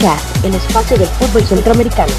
Footcast, el espacio del fútbol centroamericano.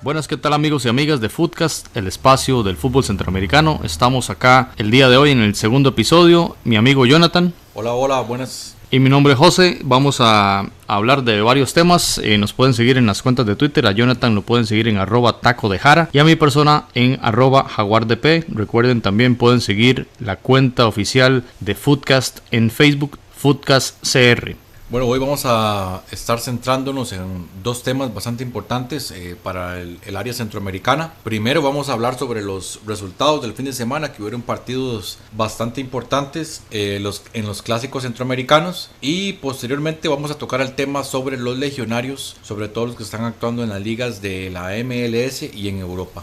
Buenas, ¿qué tal amigos y amigas de Footcast, el espacio del fútbol centroamericano? Estamos acá el día de hoy en el segundo episodio. Mi amigo Jonathan. Hola, buenas. Y mi nombre es José. Vamos a hablar de varios temas. Nos pueden seguir en las cuentas de Twitter. A Jonathan lo pueden seguir en @tacodejara y a mi persona en @jaguardp. Recuerden, también pueden seguir la cuenta oficial de Footcast en Facebook, Footcast CR. Bueno, hoy vamos a estar centrándonos en dos temas bastante importantes para el área centroamericana. Primero vamos a hablar sobre los resultados del fin de semana, que hubieron partidos bastante importantes en los clásicos centroamericanos. Y posteriormente vamos a tocar el tema sobre los legionarios, sobre todo los que están actuando en las ligas de la MLS y en Europa.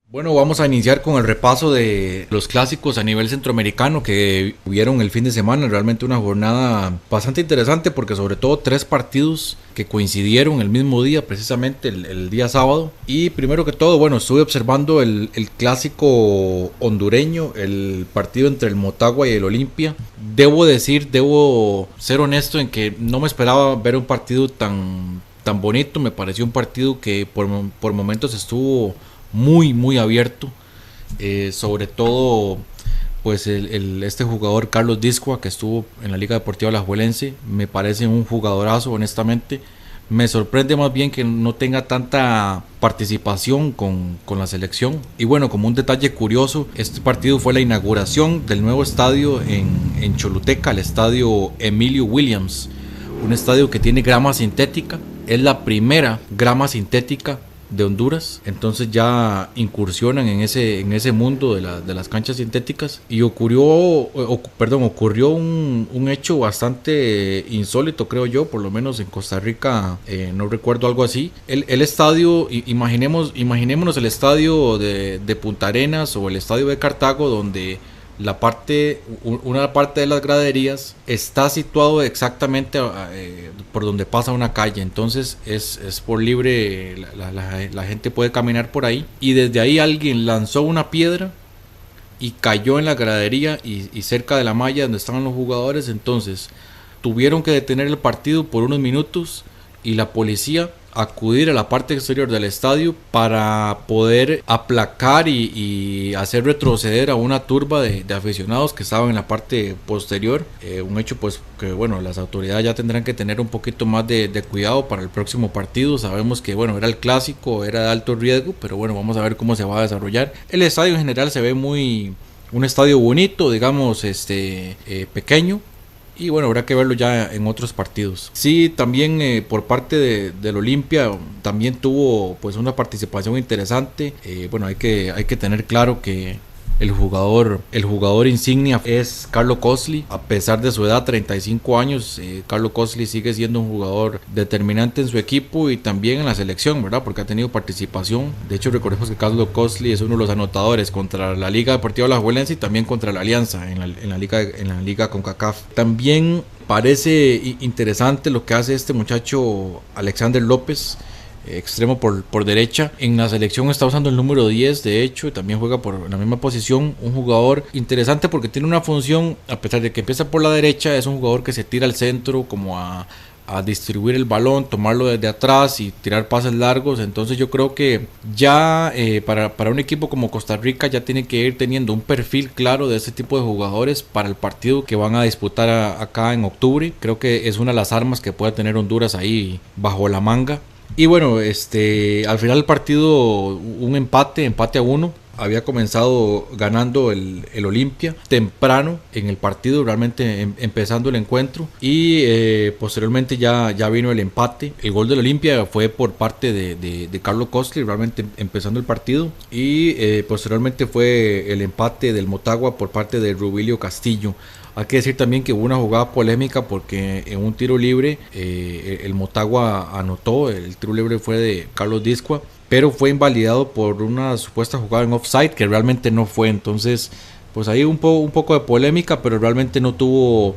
Bueno, vamos a iniciar con el repaso de los clásicos a nivel centroamericano que hubieron el fin de semana. Realmente una jornada bastante interesante porque sobre todo 3 partidos que coincidieron el mismo día, precisamente el día sábado. Y primero que todo, bueno, estuve observando el clásico hondureño, el partido entre el Motagua y el Olimpia. Debo ser honesto en que no me esperaba ver un partido tan bonito. Me pareció un partido que por momentos estuvo muy abierto, sobre todo pues este jugador Carlos Discoa, que estuvo en la Liga Deportiva Alajuelense. Me parece un jugadorazo, honestamente. Me sorprende más bien que no tenga tanta participación con la selección. Y bueno, como un detalle curioso, este partido fue la inauguración del nuevo estadio en Choluteca, el estadio Emilio Williams, un estadio que tiene grama sintética. Es la primera grama sintética de Honduras, entonces ya incursionan en ese mundo de las canchas sintéticas. Y ocurrió un hecho bastante insólito, creo yo, por lo menos en Costa Rica, no recuerdo algo así. El estadio, imaginémonos el estadio de Punta Arenas o el estadio de Cartago, donde una parte de las graderías está situado exactamente por donde pasa una calle. Entonces es por libre, la gente puede caminar por ahí, y desde ahí alguien lanzó una piedra y cayó en la gradería y cerca de la malla donde estaban los jugadores. Entonces tuvieron que detener el partido por unos minutos y la policía acudir a la parte exterior del estadio para poder aplacar y hacer retroceder a una turba de aficionados que estaban en la parte posterior. Un hecho pues que bueno, las autoridades ya tendrán que tener un poquito más de cuidado para el próximo partido. Sabemos que bueno, era el clásico, era de alto riesgo, pero bueno, vamos a ver cómo se va a desarrollar. El estadio en general se ve un estadio bonito, digamos, pequeño. Y bueno, habrá que verlo ya en otros partidos. Sí, también por parte del Olimpia también tuvo pues una participación interesante. Bueno, hay que tener claro que el jugador insignia es Carlo Cosli. A pesar de su edad, 35 años, Carlo Cosli sigue siendo un jugador determinante en su equipo y también en la selección, ¿verdad? Porque ha tenido participación. De hecho, recordemos que Carlo Cosli es uno de los anotadores contra la Liga Deportiva Alajuelense y también contra la Alianza en la Liga CONCACAF. También parece interesante lo que hace este muchacho Alexander López, extremo por derecha. En la selección está usando el número 10, de hecho, y también juega por la misma posición. Un jugador interesante porque tiene una función, a pesar de que empieza por la derecha, es un jugador que se tira al centro como a distribuir el balón, tomarlo desde atrás y tirar pases largos. Entonces yo creo que ya para un equipo como Costa Rica ya tiene que ir teniendo un perfil claro de ese tipo de jugadores para el partido que van a disputar acá en octubre. Creo que es una de las armas que puede tener Honduras ahí bajo la manga. Y bueno, al final del partido un empate a 1. Había comenzado ganando el Olimpia temprano en el partido, realmente empezando el encuentro, y posteriormente ya vino el empate. El gol del Olimpia fue por parte de Carlo Cosli, realmente empezando el partido, y posteriormente fue el empate del Motagua por parte de Rubilio Castillo. Hay que decir también que hubo una jugada polémica porque en un tiro libre el Motagua anotó. El tiro libre fue de Carlos Discoa, pero fue invalidado por una supuesta jugada en offside que realmente no fue. Entonces pues ahí un poco de polémica, pero realmente no tuvo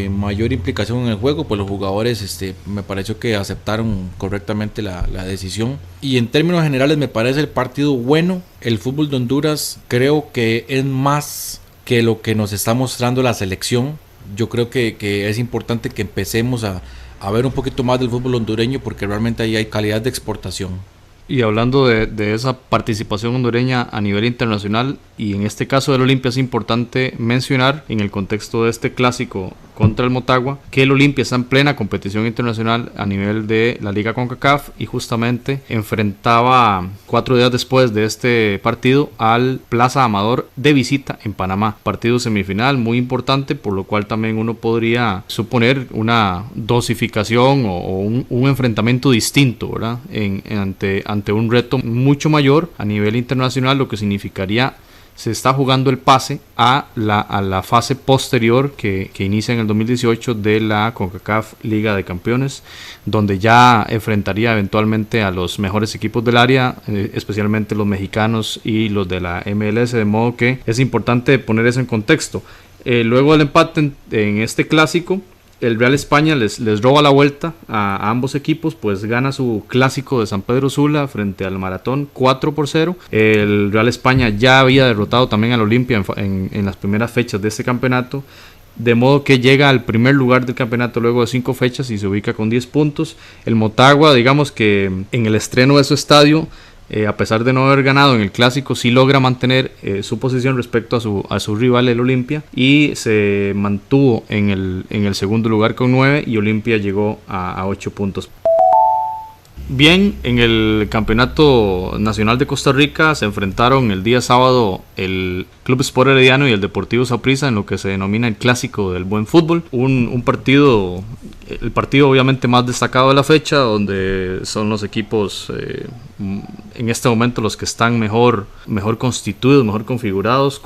mayor implicación en el juego, pues los jugadores me pareció que aceptaron correctamente la decisión. Y en términos generales me parece el partido bueno. El fútbol de Honduras creo que es más que lo que nos está mostrando la selección. Yo creo que es importante que empecemos a ver un poquito más del fútbol hondureño, porque realmente ahí hay calidad de exportación. Y hablando de esa participación hondureña a nivel internacional, y en este caso del Olimpia, es importante mencionar en el contexto de este clásico contra el Motagua que el Olimpia está en plena competición internacional a nivel de la Liga CONCACAF, y justamente enfrentaba 4 días después de este partido al Plaza Amador de visita en Panamá. Partido semifinal muy importante, por lo cual también uno podría suponer una dosificación o un enfrentamiento distinto, ¿verdad? Ante un reto mucho mayor a nivel internacional, lo que significaría se está jugando el pase a la fase posterior que inicia en el 2018 de la CONCACAF Liga de Campeones, donde ya enfrentaría eventualmente a los mejores equipos del área, especialmente los mexicanos y los de la MLS, de modo que es importante poner eso en contexto. Luego del empate en este clásico, el Real España les roba la vuelta a ambos equipos, pues gana su clásico de San Pedro Sula frente al Maratón 4-0. El Real España ya había derrotado también al Olimpia en las primeras fechas de este campeonato, de modo que llega al primer lugar del campeonato luego de 5 fechas y se ubica con 10 puntos. El Motagua, digamos que en el estreno de su estadio, a pesar de no haber ganado en el clásico, sí logra mantener su posición respecto a su rival, el Olimpia, y se mantuvo en el segundo lugar con 9, y Olimpia llegó a 8 puntos. Bien, en el Campeonato Nacional de Costa Rica se enfrentaron el día sábado el Club Sport Herediano y el Deportivo Saprissa en lo que se denomina el Clásico del Buen Fútbol. Un partido, el partido obviamente más destacado de la fecha, donde son los equipos en este momento los que están mejor constituidos, mejor configurados,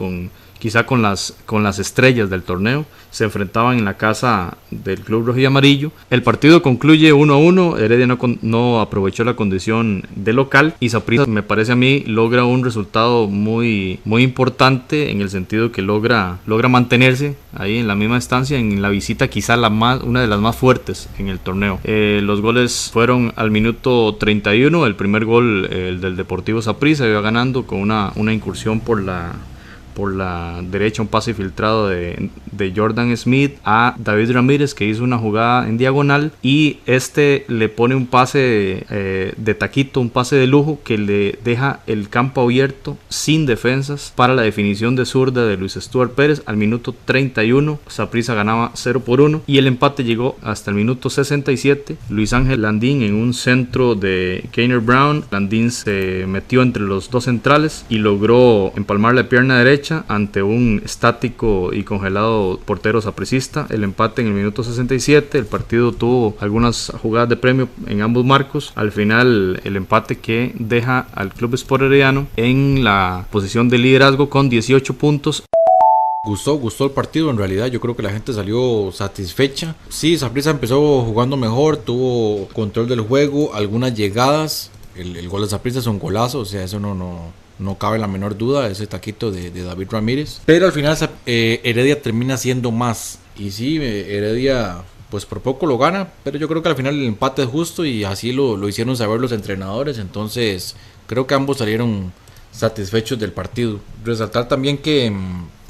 quizá con las estrellas del torneo. Se enfrentaban en la casa del Club Rojo y Amarillo. El partido concluye 1-1. Heredia no aprovechó la condición de local, y Saprissa, me parece a mí, logra un resultado muy importante, en el sentido que logra mantenerse ahí en la misma estancia, en la visita quizá una de las más fuertes en el torneo. Los goles fueron al minuto 31. El primer gol, el del Deportivo Saprissa, iba ganando con una incursión por la derecha, un pase filtrado de Jordan Smith a David Ramírez, que hizo una jugada en diagonal, y le pone un pase de taquito, un pase de lujo, que le deja el campo abierto sin defensas para la definición de zurda de Luis Stuart Pérez. Al minuto 31 Saprissa ganaba 0-1, y el empate llegó hasta el minuto 67. Luis Ángel Landín, en un centro de Keiner Brown, Landín se metió entre los dos centrales y logró empalmar la pierna derecha ante un estático y congelado portero sapricista. El empate en el minuto 67. El partido tuvo algunas jugadas de premio en ambos marcos. Al final, el empate que deja al Club Sport Herediano en la posición de liderazgo con 18 puntos. Gustó el partido, en realidad yo creo que la gente salió satisfecha. Sí, Saprissa empezó jugando mejor, tuvo control del juego, algunas llegadas. El gol de Saprissa es un golazo, o sea, eso no cabe la menor duda, ese taquito de David Ramírez. Pero al final Heredia termina siendo más. Y sí, Heredia pues por poco lo gana, pero yo creo que al final el empate es justo, y así lo hicieron saber los entrenadores. Entonces creo que ambos salieron satisfechos del partido. Resaltar también que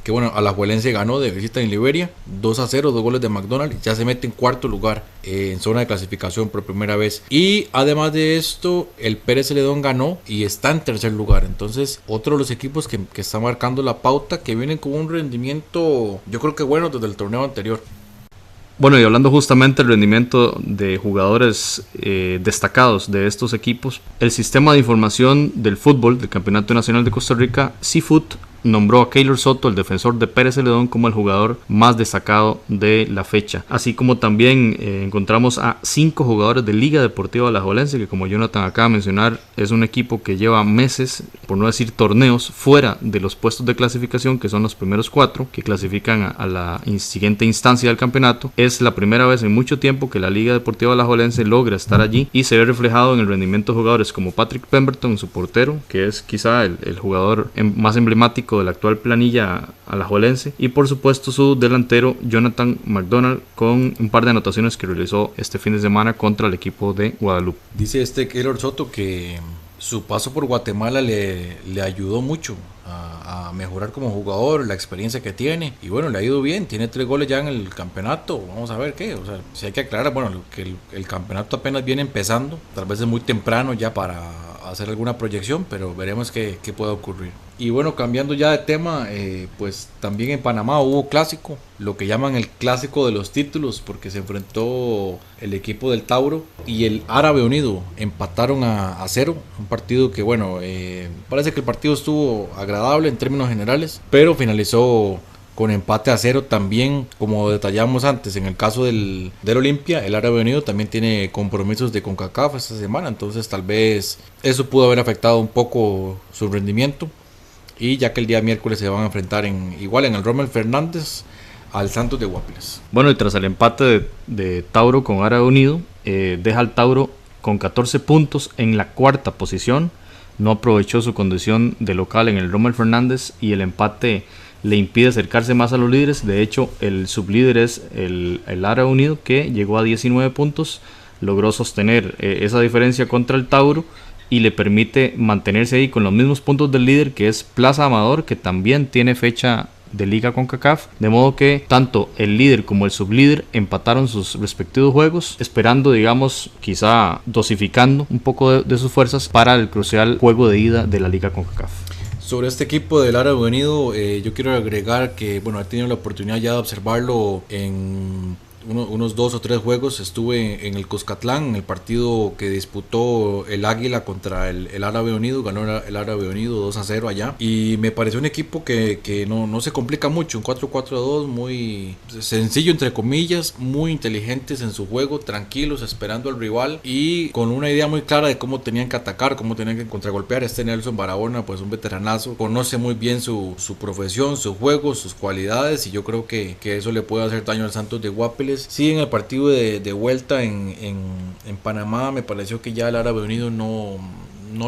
bueno, Alajuelense ganó de visita en Liberia 2-0, 2 goles de McDonald, ya se mete en cuarto lugar en zona de clasificación por primera vez. Y además de esto, el Pérez Celedón ganó y está en tercer lugar. Entonces, otro de los equipos que está marcando la pauta, que vienen con un rendimiento, yo creo que bueno, desde el torneo anterior. Bueno, y hablando justamente del rendimiento de jugadores destacados de estos equipos, el sistema de información del fútbol del Campeonato Nacional de Costa Rica, CFUT, nombró a Keylor Soto, el defensor de Pérez Celedón, como el jugador más destacado de la fecha. Así como también encontramos a 5 jugadores de Liga Deportiva Alajuelense, que, como Jonathan acaba de mencionar, es un equipo que lleva meses, por no decir torneos, fuera de los puestos de clasificación, que son los primeros 4 que clasifican a la siguiente instancia del campeonato. Es la primera vez en mucho tiempo que la Liga Deportiva Alajuelense logra estar allí, y se ve reflejado en el rendimiento de jugadores como Patrick Pemberton, su portero, que es quizá el jugador más emblemático técnico de la actual planilla alajuelense, y por supuesto su delantero Jonathan McDonald, con un par de anotaciones que realizó este fin de semana contra el equipo de Guadalupe. Dice Keylor Soto que su paso por Guatemala le ayudó mucho a mejorar como jugador, la experiencia que tiene, y bueno, le ha ido bien, tiene 3 goles ya en el campeonato. Vamos a ver qué, o sea, si hay que aclarar, bueno, que el campeonato apenas viene empezando, tal vez es muy temprano ya para hacer alguna proyección, pero veremos qué puede ocurrir. Y bueno, cambiando ya de tema, pues también en Panamá hubo clásico, lo que llaman el clásico de los títulos, porque se enfrentó el equipo del Tauro y el Árabe Unido, empataron a 0, un partido que bueno, parece que el partido estuvo agradable en términos generales, pero finalizó con empate a 0 también, como detallamos antes. En el caso del Olimpia, el Árabe Unido también tiene compromisos de CONCACAF esta semana, entonces tal vez eso pudo haber afectado un poco su rendimiento, y ya que el día miércoles se van a enfrentar igual en el Rommel Fernández al Santos de Guapiles. Bueno, y tras el empate de Tauro con Árabe Unido, deja al Tauro con 14 puntos en la cuarta posición. No aprovechó su condición de local en el Rommel Fernández, y el empate le impide acercarse más a los líderes. De hecho, el sublíder es el Árabe Unido, que llegó a 19 puntos, logró sostener esa diferencia contra el Tauro y le permite mantenerse ahí con los mismos puntos del líder, que es Plaza Amador, que también tiene fecha de Liga CONCACAF, de modo que tanto el líder como el sublíder empataron sus respectivos juegos, esperando, digamos, quizá dosificando un poco de sus fuerzas para el crucial juego de ida de la Liga CONCACAF. Sobre este equipo del Árabe Unido, yo quiero agregar que bueno, he tenido la oportunidad ya de observarlo en unos 2 o 3 juegos. Estuve en el Cuscatlán, en el partido que disputó el Águila contra el Árabe Unido. Ganó el Árabe Unido 2-0 allá, y me pareció un equipo que no se complica mucho, un 4-4-2 muy sencillo entre comillas, muy inteligentes en su juego, tranquilos, esperando al rival y con una idea muy clara de cómo tenían que atacar, cómo tenían que contragolpear. Este Nelson Barahona, pues un veteranazo, conoce muy bien su profesión, su juego, sus cualidades, y yo creo que eso le puede hacer daño al Santos de Guapiles. Sí, en el partido de vuelta en Panamá me pareció que ya el Árabe Unido no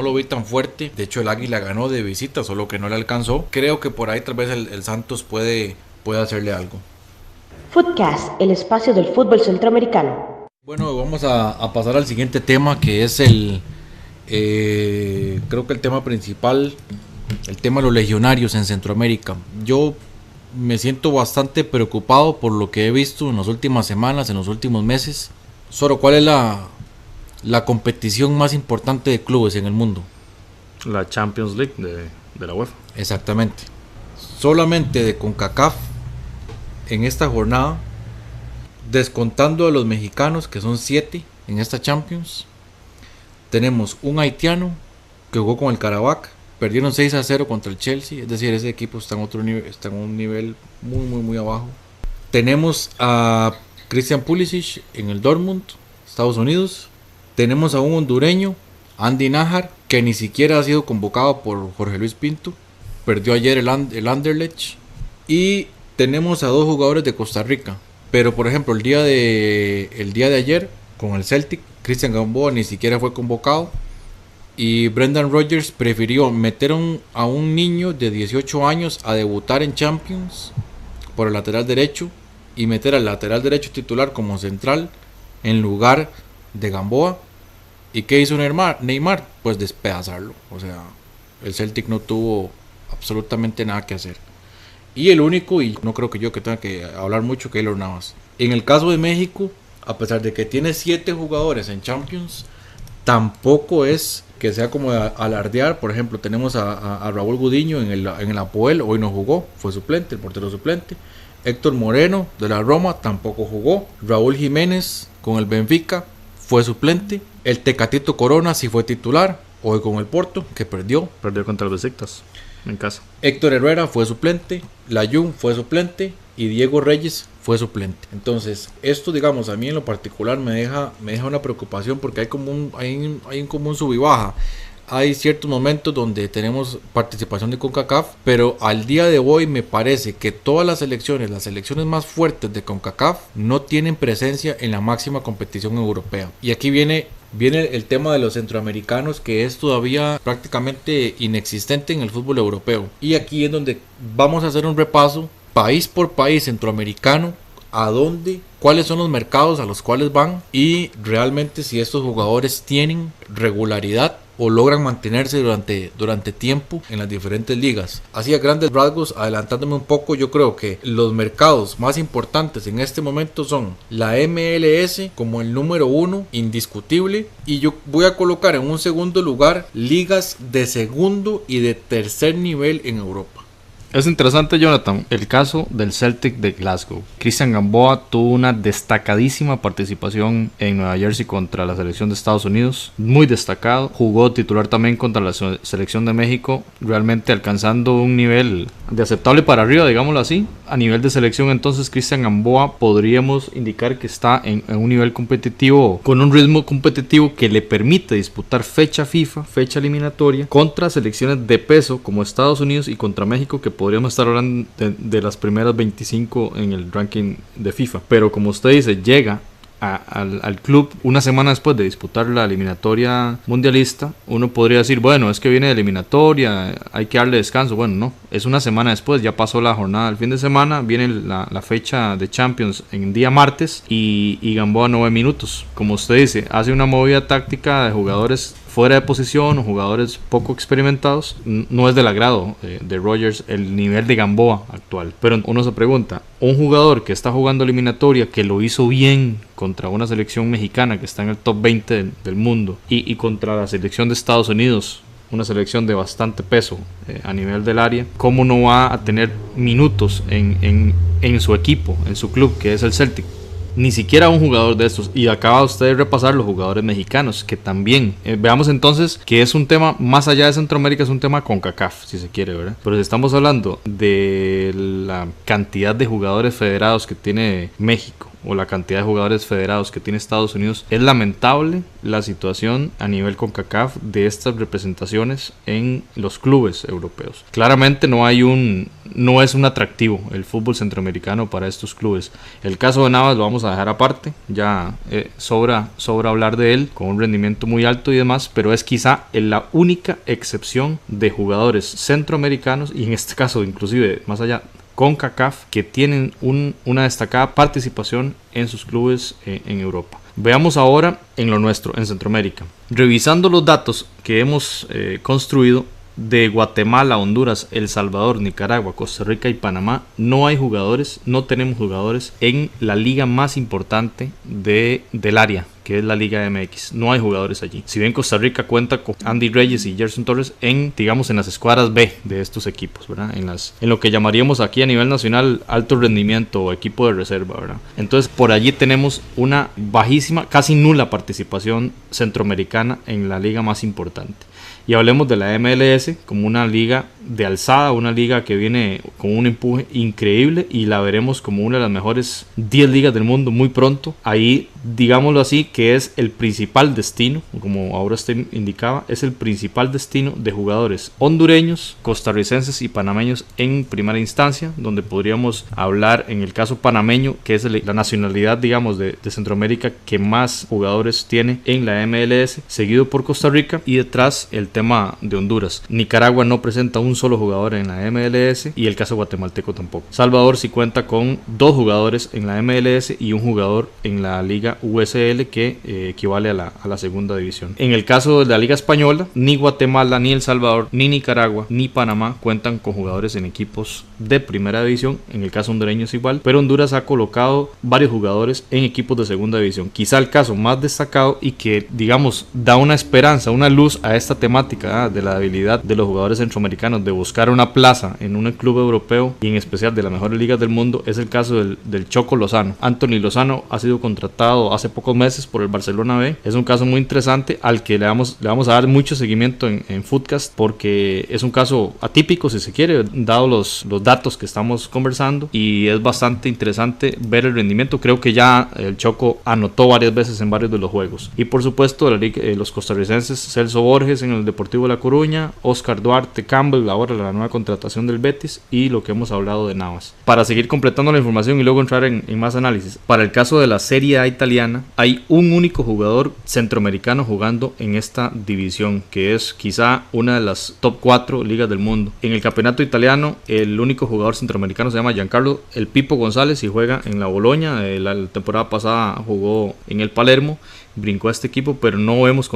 lo vi tan fuerte. De hecho, el Águila ganó de visita, solo que no le alcanzó. Creo que por ahí tal vez el Santos puede hacerle algo. Footcast, el espacio del fútbol centroamericano. Bueno, vamos a pasar al siguiente tema, que es creo que el tema principal, el tema de los legionarios en Centroamérica. Yo me siento bastante preocupado por lo que he visto en las últimas semanas, en los últimos meses. Solo, ¿cuál es la competición más importante de clubes en el mundo? La Champions League de la UEFA. Exactamente. Solamente de CONCACAF en esta jornada, descontando a los mexicanos, que son 7 en esta Champions, tenemos un haitiano que jugó con el Karabakh. Perdieron 6-0 contra el Chelsea, es decir, ese equipo está en otro nivel, está en un nivel muy abajo. Tenemos a Christian Pulisic en el Dortmund, Estados Unidos. Tenemos a un hondureño, Andy Najar, que ni siquiera ha sido convocado por Jorge Luis Pinto. Perdió ayer el Anderlecht. Y tenemos a 2 jugadores de Costa Rica. Pero por ejemplo, el día de ayer con el Celtic, Cristian Gamboa ni siquiera fue convocado. Y Brendan Rodgers prefirió meter a un niño de 18 años a debutar en Champions por el lateral derecho, y meter al lateral derecho titular como central en lugar de Gamboa. ¿Y qué hizo Neymar? Pues despedazarlo. O sea, el Celtic no tuvo absolutamente nada que hacer. Y el único, y no creo que yo que tenga que hablar mucho, Keylor Navas. En el caso de México, a pesar de que tiene 7 jugadores en Champions, tampoco es que sea como alardear. Por ejemplo, tenemos a Raúl Gudiño en el Apoel, hoy no jugó, fue suplente, el portero suplente. Héctor Moreno de la Roma tampoco jugó. Raúl Jiménez con el Benfica fue suplente. El Tecatito Corona sí fue titular, hoy con el Porto, que perdió contra el Besiktas en casa. Héctor Herrera fue suplente, Layún fue suplente y Diego Reyes fue suplente. Entonces, esto, digamos, a mí en lo particular me deja una preocupación, porque hay como un sub y baja. Hay ciertos momentos donde tenemos participación de CONCACAF, pero al día de hoy me parece que todas las selecciones más fuertes de CONCACAF no tienen presencia en la máxima competición europea. Y aquí viene viene el tema de los centroamericanos, que es todavía prácticamente inexistente en el fútbol europeo. Y aquí es donde vamos a hacer un repaso país por país centroamericano, a dónde, cuáles son los mercados a los cuales van y realmente si estos jugadores tienen regularidad o logran mantenerse durante tiempo en las diferentes ligas. Así a grandes rasgos, adelantándome un poco, yo creo que los mercados más importantes en este momento son la MLS como el número 1 indiscutible, y yo voy a colocar en un segundo lugar ligas de segundo y de tercer nivel en Europa. Es interesante, Jonathan, el caso del Celtic de Glasgow. Cristian Gamboa tuvo una destacadísima participación en Nueva Jersey contra la selección de Estados Unidos, muy destacado. Jugó titular también contra la selección de México, realmente alcanzando un nivel de aceptable para arriba, digámoslo así. A nivel de selección, entonces, Cristian Gamboa podríamos indicar que está en un nivel competitivo, con un ritmo competitivo que le permite disputar fecha FIFA, fecha eliminatoria, contra selecciones de peso como Estados Unidos y contra México, que podríamos estar hablando de las primeras 25 en el ranking de FIFA. Pero como usted dice, llega al club una semana después de disputar la eliminatoria mundialista. Uno podría decir, bueno, es que viene de eliminatoria, hay que darle descanso. Bueno, no, es una semana después, ya pasó la jornada del fin de semana, viene la fecha de Champions en día martes y Gamboa 9 minutos. Como usted dice, hace una movida táctica de jugadores fuera de posición o jugadores poco experimentados. No es del agrado de Rodgers el nivel de Gamboa actual. Pero uno se pregunta, un jugador que está jugando eliminatoria, que lo hizo bien contra una selección mexicana que está en el top 20 del mundo y contra la selección de Estados Unidos, una selección de bastante peso a nivel del área, ¿cómo no va a tener minutos en su equipo, en su club, que es el Celtic? Ni siquiera un jugador de estos. Y acaba usted de repasar los jugadores mexicanos, que también, veamos entonces que es un tema más allá de Centroamérica, es un tema con CONCACAF, si se quiere, ¿verdad? Pero si estamos hablando de la cantidad de jugadores federados que tiene México o la cantidad de jugadores federados que tiene Estados Unidos, es lamentable la situación a nivel CONCACAF de estas representaciones en los clubes europeos. Claramente no es un atractivo el fútbol centroamericano para estos clubes. El caso de Navas lo vamos a dejar aparte, ya sobra hablar de él, con un rendimiento muy alto y demás, pero es quizá la única excepción de jugadores centroamericanos, y en este caso inclusive más allá CONCACAF, que tienen una destacada participación en sus clubes en Europa. Veamos ahora en lo nuestro, en Centroamérica. Revisando los datos que hemos construido de Guatemala, Honduras, El Salvador, Nicaragua, Costa Rica y Panamá, no tenemos jugadores en la liga más importante del área, que es la Liga MX. No hay jugadores allí. Si bien Costa Rica cuenta con Andy Reyes y Gerson Torres en las escuadras B de estos equipos, ¿verdad? En lo que llamaríamos aquí a nivel nacional alto rendimiento o equipo de reserva, ¿verdad? Entonces por allí tenemos una bajísima, casi nula participación centroamericana en la liga más importante. Y hablemos de la MLS como una liga de alzada, una liga que viene con un empuje increíble y la veremos como una de las mejores 10 ligas del mundo muy pronto. Ahí, digámoslo así, que es el principal destino, como ahora usted indicaba, es el principal destino de jugadores hondureños, costarricenses y panameños en primera instancia, donde podríamos hablar en el caso panameño, que es la nacionalidad, digamos, de Centroamérica que más jugadores tiene en la MLS, seguido por Costa Rica y detrás el tema de Honduras. Nicaragua no presenta un solo jugador en la MLS y el caso guatemalteco tampoco. Salvador sí cuenta con 2 jugadores en la MLS y un jugador en la Liga USL, que equivale a la segunda división. En el caso de la Liga Española, ni Guatemala, ni El Salvador, ni Nicaragua, ni Panamá cuentan con jugadores en equipos de primera división. En el caso hondureño es igual, pero Honduras ha colocado varios jugadores en equipos de segunda división. Quizá el caso más destacado y que, digamos, da una esperanza, una luz a esta temática de la habilidad de los jugadores centroamericanos de buscar una plaza en un club europeo y en especial de las mejores ligas del mundo, es el caso del Choco Lozano. Anthony Lozano ha sido contratado hace pocos meses por el Barcelona B. Es un caso muy interesante al que le vamos a dar mucho seguimiento en Footcast, porque es un caso atípico, si se quiere, dado los datos que estamos conversando, y es bastante interesante ver el rendimiento. Creo que ya el Choco anotó varias veces en varios de los juegos. Y por supuesto los costarricenses Celso Borges en el Deportivo La Coruña, Oscar Duarte Campbell, ahora la nueva contratación del Betis, y lo que hemos hablado de Navas. Para seguir completando la información y luego entrar en más análisis, para el caso de la Serie A italiana, italiana, hay un único jugador centroamericano jugando en esta división, que es quizá una de las top 4 ligas del mundo. En el campeonato italiano, el único jugador centroamericano se llama Giancarlo El Pipo González y juega en la Boloña. La temporada pasada jugó en el Palermo, brincó a este equipo, pero no vemos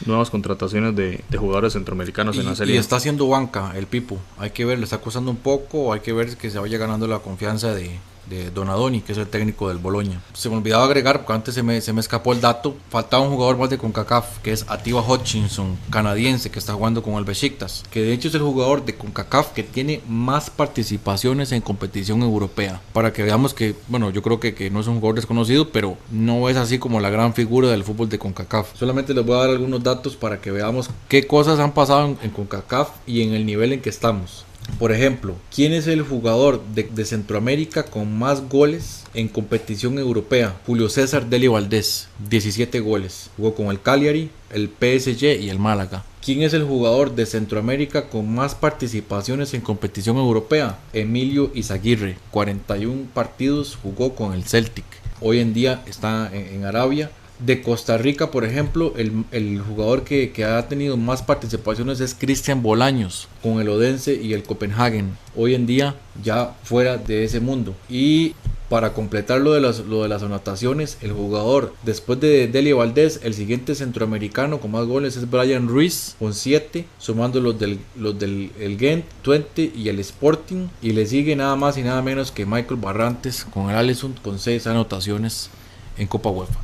nuevas contrataciones de jugadores centroamericanos en la Serie A. Y está haciendo banca el Pipo, hay que ver, le está costando un poco, hay que ver que se vaya ganando la confianza de Donadoni, que es el técnico del Bologna. Se me olvidaba agregar, porque antes se me escapó el dato, faltaba un jugador más de CONCACAF, que es Atiba Hutchinson, canadiense, que está jugando con el Besiktas, que de hecho es el jugador de CONCACAF que tiene más participaciones en competición europea, para que veamos que, bueno, yo creo que no es un jugador desconocido, pero no es así como la gran figura del fútbol de CONCACAF. Solamente les voy a dar algunos datos para que veamos qué cosas han pasado en CONCACAF y en el nivel en que estamos. Por ejemplo, ¿quién es el jugador de Centroamérica con más goles en competición europea? Julio César Deli Valdés, 17 goles. Jugó con el Cagliari, el PSG y el Málaga. ¿Quién es el jugador de Centroamérica con más participaciones en competición europea? Emilio Izaguirre, 41 partidos, jugó con el Celtic. Hoy en día está en Arabia. De Costa Rica, por ejemplo, el jugador que ha tenido más participaciones es Cristian Bolaños con el Odense y el Copenhagen. Hoy en día ya fuera de ese mundo. Y para completar lo de las anotaciones, el jugador después de Deli Valdés, el siguiente centroamericano con más goles es Brian Ruiz con 7, sumando los del el Gent, Twente y el Sporting. Y le sigue nada más y nada menos que Michael Barrantes con el Allison con 6 anotaciones en Copa UEFA,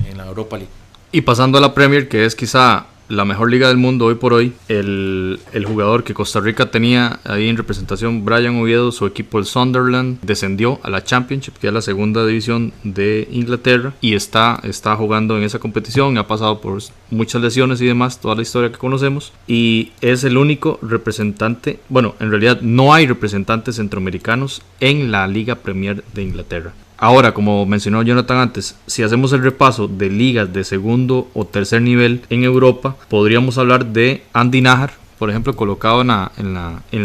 en la Europa League. Y pasando a la Premier, que es quizá la mejor liga del mundo hoy por hoy, el jugador que Costa Rica tenía ahí en representación, Brian Oviedo, su equipo el Sunderland, descendió a la Championship, que es la segunda división de Inglaterra, y está jugando en esa competición. Ha pasado por muchas lesiones y demás, toda la historia que conocemos, y es el único representante, bueno, en realidad no hay representantes centroamericanos en la Liga Premier de Inglaterra. Ahora, como mencionó Jonathan antes, si hacemos el repaso de ligas de segundo o tercer nivel en Europa, podríamos hablar de Andy Najar, por ejemplo, colocado en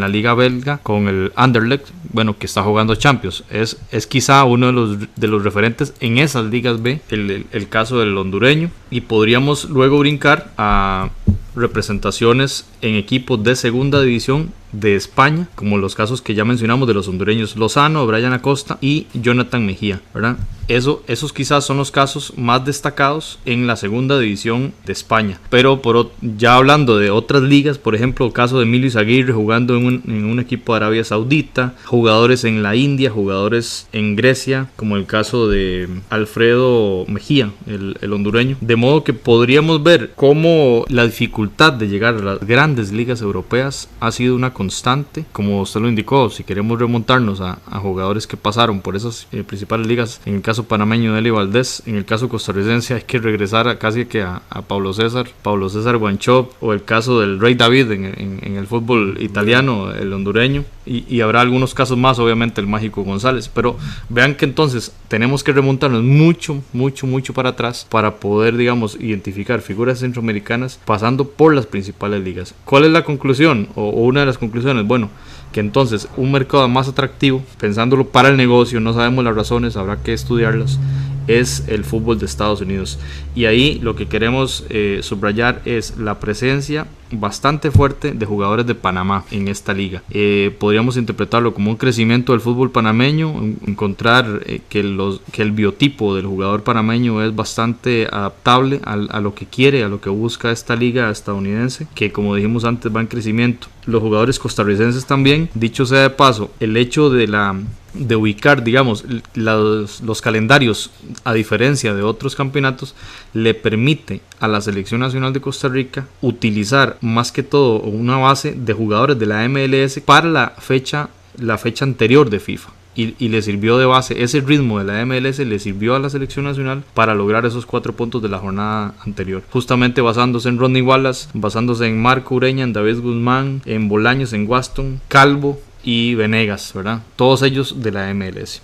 la liga belga con el Anderlecht, bueno, que está jugando Champions. Es quizá uno de los referentes en esas ligas B, el caso del hondureño. Y podríamos luego brincar a representaciones en equipos de segunda división de España, como los casos que ya mencionamos de los hondureños Lozano, Brian Acosta y Jonathan Mejía, ¿verdad? Esos quizás son los casos más destacados en la segunda división de España. Pero ya hablando de otras ligas, por ejemplo, el caso de Emilio Izaguirre jugando en un equipo de Arabia Saudita, jugadores en la India, jugadores en Grecia, como el caso de Alfredo Mejía, el hondureño. De modo que podríamos ver cómo la dificultad de llegar a las grandes ligas europeas ha sido una constante, como usted lo indicó. Si queremos remontarnos a jugadores que pasaron por esas principales ligas, en el caso panameño Deli Valdés, en el caso costarricense hay que regresar a Pablo César Guanchop, o el caso del Rey David en el fútbol italiano, el hondureño, y habrá algunos casos más, obviamente el Mágico González. Pero vean que entonces tenemos que remontarnos mucho para atrás para poder, digamos, identificar figuras centroamericanas pasando por las principales ligas. ¿Cuál es la conclusión o una de las conclusiones? Bueno, que entonces un mercado más atractivo, pensándolo para el negocio, no sabemos las razones, habrá que estudiarlas, es el fútbol de Estados Unidos. Y ahí lo que queremos subrayar es la presencia bastante fuerte de jugadores de Panamá en esta liga. Podríamos interpretarlo como un crecimiento del fútbol panameño, encontrar que el biotipo del jugador panameño es bastante adaptable a lo que quiere, a lo que busca esta liga estadounidense, que como dijimos antes va en crecimiento. Los jugadores costarricenses también, dicho sea de paso, el hecho de ubicar, digamos, los calendarios a diferencia de otros campeonatos, le permite a la Selección Nacional de Costa Rica utilizar más que todo una base de jugadores de la MLS para la fecha anterior de FIFA. Y le sirvió de base, ese ritmo de la MLS le sirvió a la selección nacional para lograr esos 4 puntos de la jornada anterior, justamente basándose en Rodney Wallace, basándose en Marco Ureña, en David Guzmán, en Bolaños, en Waston, Calvo y Venegas, ¿verdad? Todos ellos de la MLS.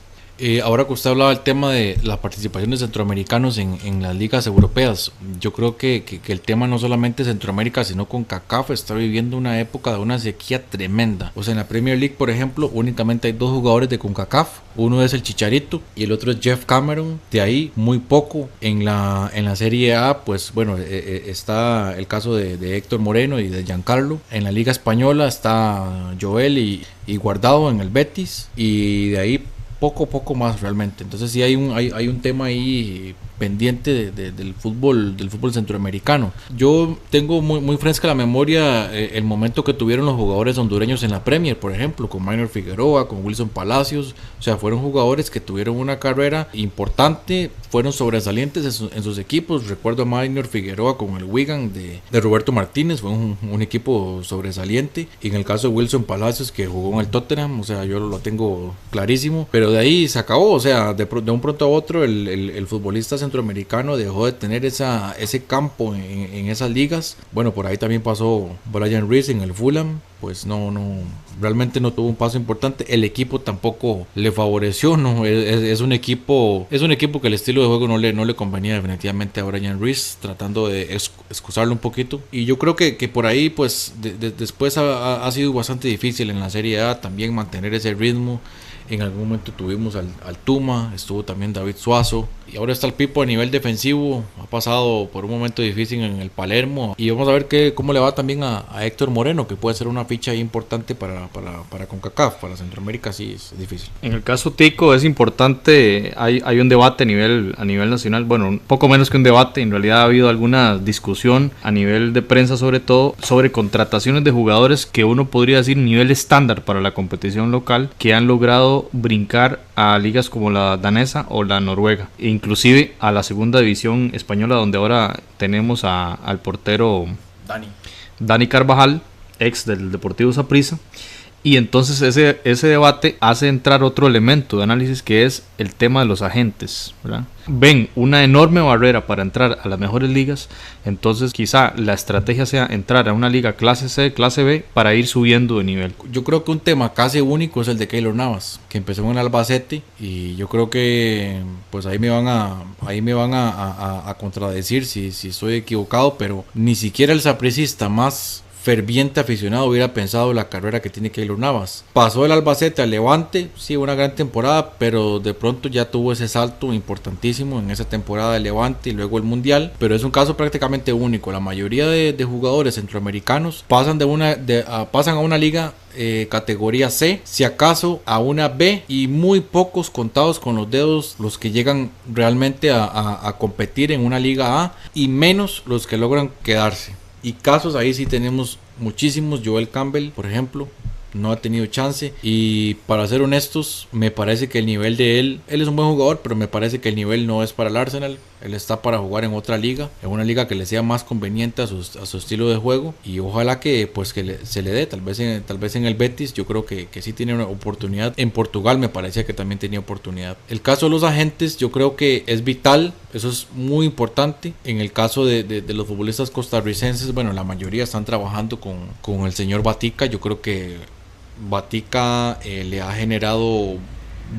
Ahora que usted hablaba del tema de la participación de centroamericanos en las ligas europeas, yo creo que el tema no solamente Centroamérica, sino con CONCACAF está viviendo una época de una sequía tremenda. O sea, en la Premier League, por ejemplo, únicamente hay 2 jugadores de CONCACAF. Uno es el Chicharito y el otro es Jeff Cameron. De ahí, muy poco. En la Serie A, pues bueno, está el caso de Héctor Moreno y de Giancarlo. En la Liga Española está Joel y Guardado en el Betis. Y de ahí poco más realmente. Entonces sí hay un tema ahí pendiente del fútbol centroamericano. Yo tengo muy fresca la memoria el momento que tuvieron los jugadores hondureños en la Premier, por ejemplo, con Minor Figueroa, con Wilson Palacios. O sea, fueron jugadores que tuvieron una carrera importante, fueron sobresalientes en sus equipos. Recuerdo a Minor Figueroa con el Wigan de Roberto Martínez, fue un equipo sobresaliente. Y en el caso de Wilson Palacios, que jugó en el Tottenham, o sea, yo lo tengo clarísimo. Pero de ahí se acabó, o sea, de un pronto a otro el futbolista centroamericano dejó de tener ese campo en esas ligas. Bueno, por ahí también pasó Brian Reese en el Fulham, pues realmente no tuvo un paso importante. El equipo tampoco le favoreció, ¿no? Es un equipo que el estilo de juego no le convenía definitivamente a Brian Reese, tratando de excusarlo un poquito. Y yo creo que por ahí, pues después ha sido bastante difícil en la Serie A también mantener ese ritmo. En algún momento tuvimos al Tuma, estuvo también David Suazo, y ahora está el Pipo a nivel defensivo. Ha pasado por un momento difícil en el Palermo, y vamos a ver cómo le va también a Héctor Moreno, que puede ser una ficha importante para CONCACAF. Para Centroamérica sí es difícil. En el caso Tico es importante, hay un debate a nivel nacional, bueno, un poco menos que un debate, en realidad ha habido alguna discusión a nivel de prensa, sobre todo sobre contrataciones de jugadores que uno podría decir nivel estándar para la competición local, que han logrado brincar a ligas como la danesa o la noruega, e inclusive a la segunda división española, donde ahora tenemos al portero Dani Carvajal, ex del Deportivo Saprissa. Y entonces ese debate hace entrar otro elemento de análisis, que es el tema de los agentes, ¿verdad? Ven una enorme barrera para entrar a las mejores ligas, entonces quizá la estrategia sea entrar a una liga clase C, clase B, para ir subiendo de nivel. Yo creo que un tema casi único es el de Keylor Navas, que empezó en el Albacete, y yo creo que pues ahí me van a contradecir si estoy equivocado, pero ni siquiera el sapricista más ferviente aficionado hubiera pensado la carrera que tiene Keylor Navas. Pasó del Albacete al Levante, sí, una gran temporada, pero de pronto ya tuvo ese salto importantísimo en esa temporada de Levante y luego el Mundial. Pero es un caso prácticamente único. La mayoría de jugadores centroamericanos pasan pasan a una liga categoría C, si acaso a una B, y muy pocos, contados con los dedos, los que llegan realmente a competir en una liga A, y menos los que logran quedarse. Y casos ahí sí tenemos muchísimos. Joel Campbell, por ejemplo, no ha tenido chance, y para ser honestos, me parece que el nivel de él es un buen jugador, pero me parece que el nivel no es para el Arsenal. Él está para jugar en otra liga, en una liga que le sea más conveniente a su estilo de juego, y ojalá que se le dé, tal vez en el Betis. Yo creo que sí tiene una oportunidad. En Portugal me parecía que también tenía oportunidad. El caso de los agentes, yo creo que es vital, eso es muy importante. En el caso de los futbolistas costarricenses, bueno, la mayoría están trabajando con el señor Batica. Yo creo que Batica le ha generado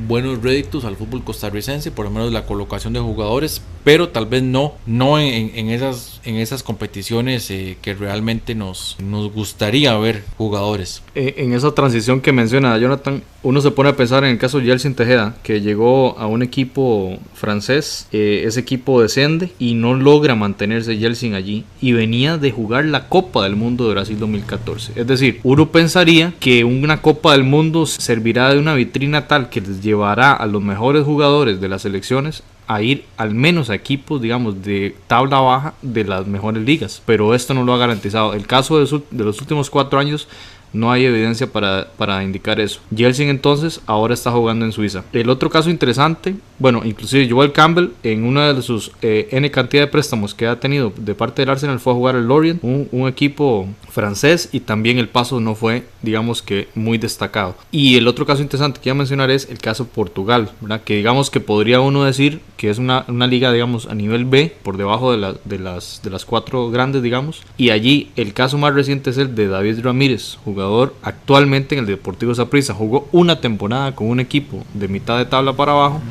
buenos réditos al fútbol costarricense, por lo menos la colocación de jugadores, pero tal vez no en esas competiciones que realmente nos gustaría ver jugadores. En esa transición que menciona Jonathan, uno se pone a pensar en el caso de Yeltsin Tejeda, que llegó a un equipo francés, ese equipo desciende y no logra mantenerse Yeltsin allí, y venía de jugar la Copa del Mundo de Brasil 2014. Es decir, uno pensaría que una Copa del Mundo servirá de una vitrina tal que les llevará a los mejores jugadores de las selecciones a ir al menos a equipos, digamos, de tabla baja de las mejores ligas, pero esto no lo ha garantizado. El caso de los últimos 4 años, no hay evidencia para indicar eso. Yeltsin entonces ahora está jugando en Suiza. El otro caso interesante, bueno, inclusive Joel Campbell, en una de sus N cantidad de préstamos que ha tenido de parte del Arsenal, fue a jugar al Lorient, un equipo francés, y también el paso no fue, digamos, que muy destacado. Y el otro caso interesante que iba a mencionar es el caso Portugal, ¿verdad? Que digamos que podría uno decir que es una liga, digamos, a nivel B, por debajo de las 4 grandes, digamos. Y allí el caso más reciente es el de David Ramírez, jugador jugador actualmente en el Deportivo Saprissa. Jugó una temporada con un equipo de mitad de tabla para abajo.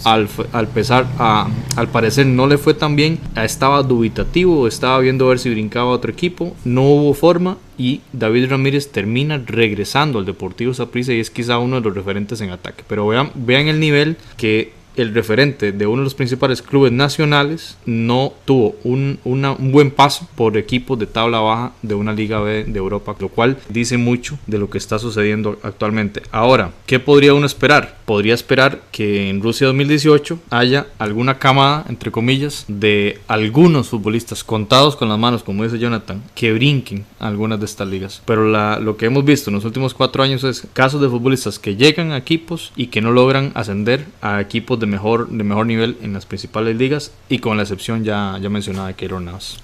Al parecer no le fue tan bien, estaba dubitativo, estaba viendo a ver si brincaba a otro equipo, no hubo forma y David Ramírez termina regresando al Deportivo Saprissa y es quizá uno de los referentes en ataque. Pero vean el nivel que el referente de uno de los principales clubes nacionales no tuvo un buen paso por equipos de tabla baja de una Liga B de Europa, lo cual dice mucho de lo que está sucediendo actualmente. Ahora, ¿qué podría uno esperar? Podría esperar que en Rusia 2018 haya alguna camada, entre comillas, de algunos futbolistas contados con las manos, como dice Jonathan, que brinquen a algunas de estas ligas. Pero lo que hemos visto en los últimos 4 años es casos de futbolistas que llegan a equipos y que no logran ascender a equipos de mejor nivel en las principales ligas, y con la excepción ya mencionada de Keylor Navas.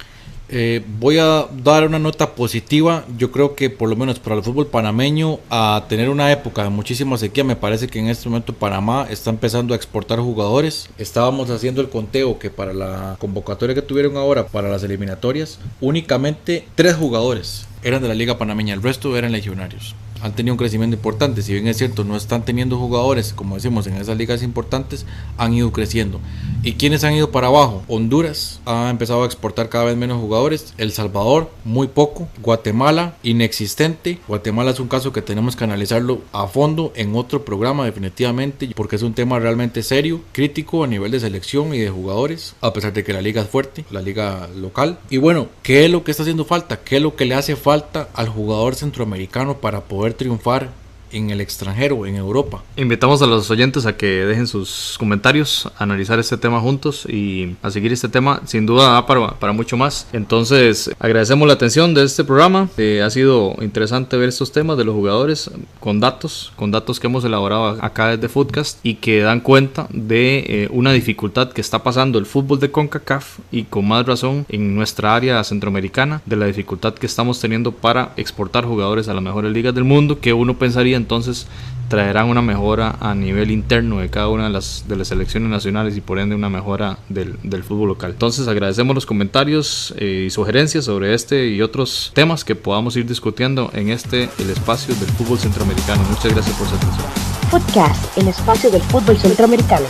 Voy a dar una nota positiva. Yo creo que por lo menos para el fútbol panameño, a tener una época de muchísima sequía, me parece que en este momento Panamá está empezando a exportar jugadores. Estábamos haciendo el conteo que para la convocatoria que tuvieron ahora para las eliminatorias, únicamente 3 jugadores eran de la Liga Panameña, el resto eran legionarios. Han tenido un crecimiento importante, si bien es cierto no están teniendo jugadores, como decimos, en esas ligas importantes, han ido creciendo. ¿Y quiénes han ido para abajo? Honduras ha empezado a exportar cada vez menos jugadores, El Salvador muy poco, Guatemala inexistente. Guatemala es un caso que tenemos que analizarlo a fondo en otro programa definitivamente, porque es un tema realmente serio, crítico a nivel de selección y de jugadores, a pesar de que la liga es fuerte, la liga local. Y bueno, ¿qué es lo que está haciendo falta? ¿Qué es lo que le hace falta al jugador centroamericano para poder triunfar en el extranjero, en Europa? Invitamos a los oyentes a que dejen sus comentarios, a analizar este tema juntos y a seguir este tema. Sin duda da para mucho más. Entonces agradecemos la atención de este programa. Ha sido interesante ver estos temas de los jugadores con datos que hemos elaborado acá desde Footcast y que dan cuenta de una dificultad que está pasando el fútbol de CONCACAF, y con más razón en nuestra área centroamericana, de la dificultad que estamos teniendo para exportar jugadores a las mejores ligas del mundo, que uno pensaría entonces traerán una mejora a nivel interno de cada una de las selecciones nacionales y por ende una mejora del fútbol local. Entonces agradecemos los comentarios y sugerencias sobre este y otros temas que podamos ir discutiendo en el espacio del fútbol centroamericano. Muchas gracias por su atención. Podcast, el espacio del fútbol centroamericano.